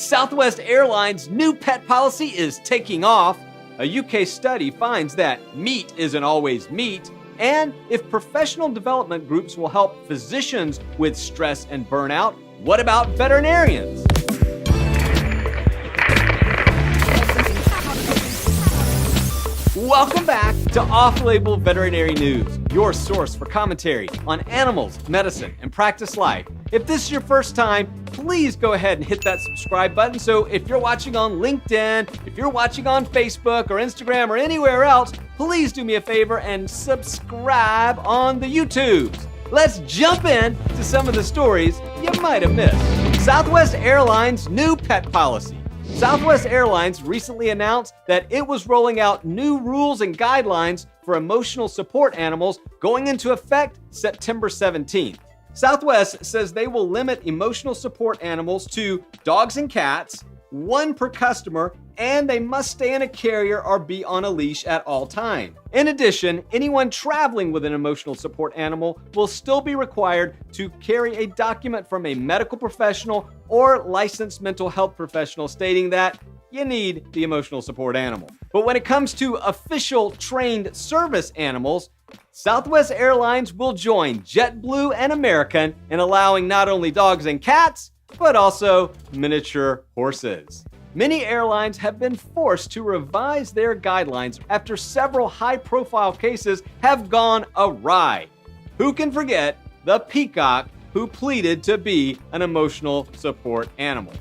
Southwest Airlines' new pet policy is taking off. A UK study finds that meat isn't always meat. And if professional development groups will help physicians with stress and burnout, what about veterinarians? Welcome back to Off-Label Veterinary News, your source for commentary on animals, medicine, and practice life. If this is your first time, please go ahead and hit that subscribe button. So if you're watching on LinkedIn, if you're watching on Facebook or Instagram or anywhere else, please do me a favor and subscribe on the YouTubes. Let's jump in to some of the stories you might have missed. Southwest Airlines' new pet policy. Southwest Airlines recently announced that it was rolling out new rules and guidelines for emotional support animals going into effect September 17th. Southwest says they will limit emotional support animals to dogs and cats, one per customer, and they must stay in a carrier or be on a leash at all times. In addition, anyone traveling with an emotional support animal will still be required to carry a document from a medical professional or licensed mental health professional stating that you need the emotional support animal. But when it comes to official trained service animals, Southwest Airlines will join JetBlue and American in allowing not only dogs and cats, but also miniature horses. Many airlines have been forced to revise their guidelines after several high-profile cases have gone awry. Who can forget the peacock who pleaded to be an emotional support animal?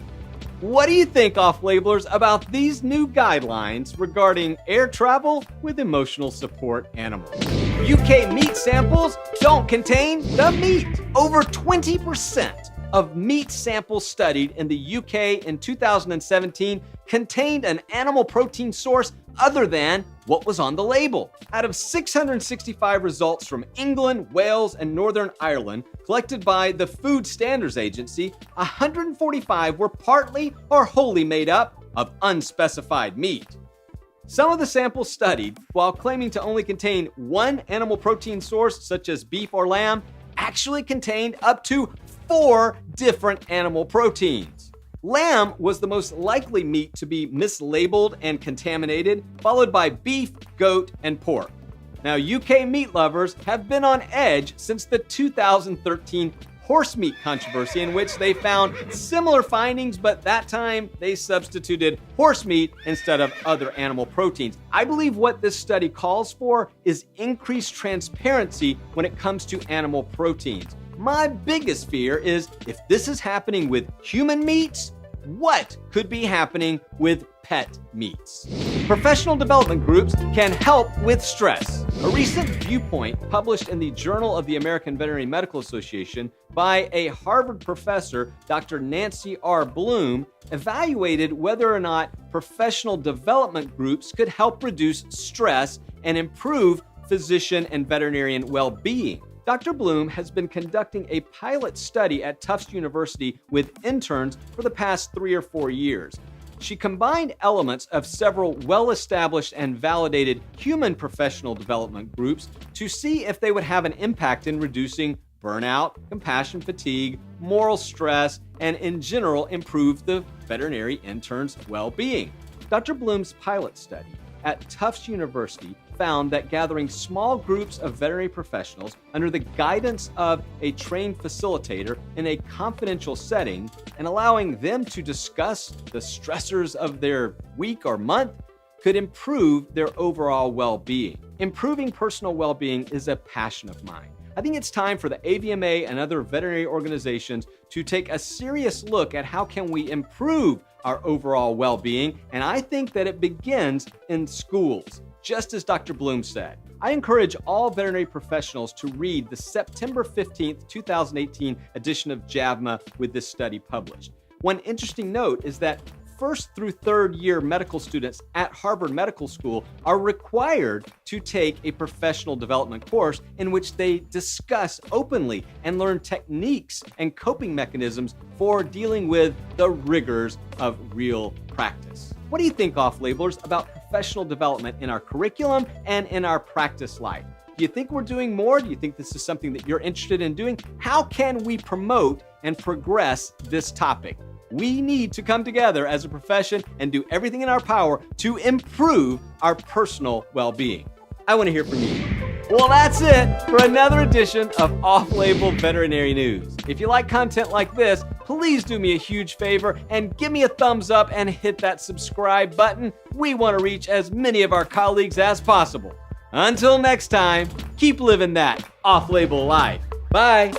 What do you think, off-labelers, about these new guidelines regarding air travel with emotional support animals? UK meat samples don't contain the meat. Over 20% of meat samples studied in the UK in 2017 contained an animal protein source other than what was on the label. Out of 665 results from England, Wales, and Northern Ireland collected by the Food Standards Agency, 145 were partly or wholly made up of unspecified meat. Some of the samples studied, while claiming to only contain one animal protein source such as beef or lamb, actually contained up to 4 different animal proteins. Lamb was the most likely meat to be mislabeled and contaminated, followed by beef, goat, and pork. Now, UK meat lovers have been on edge since the 2013 horse meat controversy, in which they found similar findings, but that time they substituted horse meat instead of other animal proteins. I believe what this study calls for is increased transparency when it comes to animal proteins. My biggest fear is if this is happening with human meats, what could be happening with pet meats? Professional development groups can help with stress. A recent viewpoint published in the Journal of the American Veterinary Medical Association by a Harvard professor, Dr. Nancy R. Bloom, evaluated whether or not professional development groups could help reduce stress and improve physician and veterinarian well-being. Dr. Bloom has been conducting a pilot study at Tufts University with interns for the past 3 or 4 years. She combined elements of several well-established and validated human professional development groups to see if they would have an impact in reducing burnout, compassion fatigue, moral stress, and in general improve the veterinary intern's well-being. Dr. Bloom's pilot study at Tufts University found that gathering small groups of veterinary professionals under the guidance of a trained facilitator in a confidential setting and allowing them to discuss the stressors of their week or month could improve their overall well-being. Improving personal well-being is a passion of mine. I think it's time for the AVMA and other veterinary organizations to take a serious look at how can we improve our overall well-being, and I think that it begins in schools. Just as Dr. Bloom said, I encourage all veterinary professionals to read the September 15th, 2018 edition of JAVMA with this study published. One interesting note is that first through third year medical students at Harvard Medical School are required to take a professional development course in which they discuss openly and learn techniques and coping mechanisms for dealing with the rigors of real practice. What do you think, off-labelers, about professional development in our curriculum and in our practice life? Do you think we're doing more? Do you think this is something that you're interested in doing? How can we promote and progress this topic? We need to come together as a profession and do everything in our power to improve our personal well-being. I want to hear from you. Well, that's it for another edition of Off-Label Veterinary News. If you like content like this, please do me a huge favor and give me a thumbs up and hit that subscribe button. We want to reach as many of our colleagues as possible. Until next time, keep living that off-label life. Bye.